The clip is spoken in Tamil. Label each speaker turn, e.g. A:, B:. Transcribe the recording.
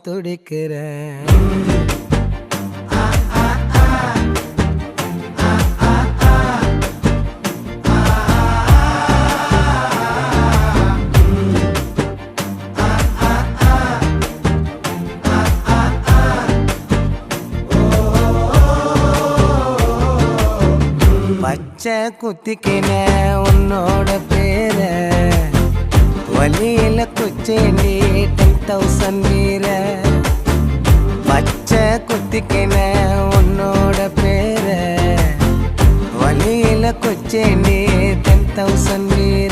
A: துடிக்கிறேன். பச்சை குத்திக்கின உன்னோட பேர வலியில குச்சேண்டி 10,000 வீர. பச்சை குத்திக்கின உன்னோட பேர வலியில குச்சேண்டி 10,000 வீர.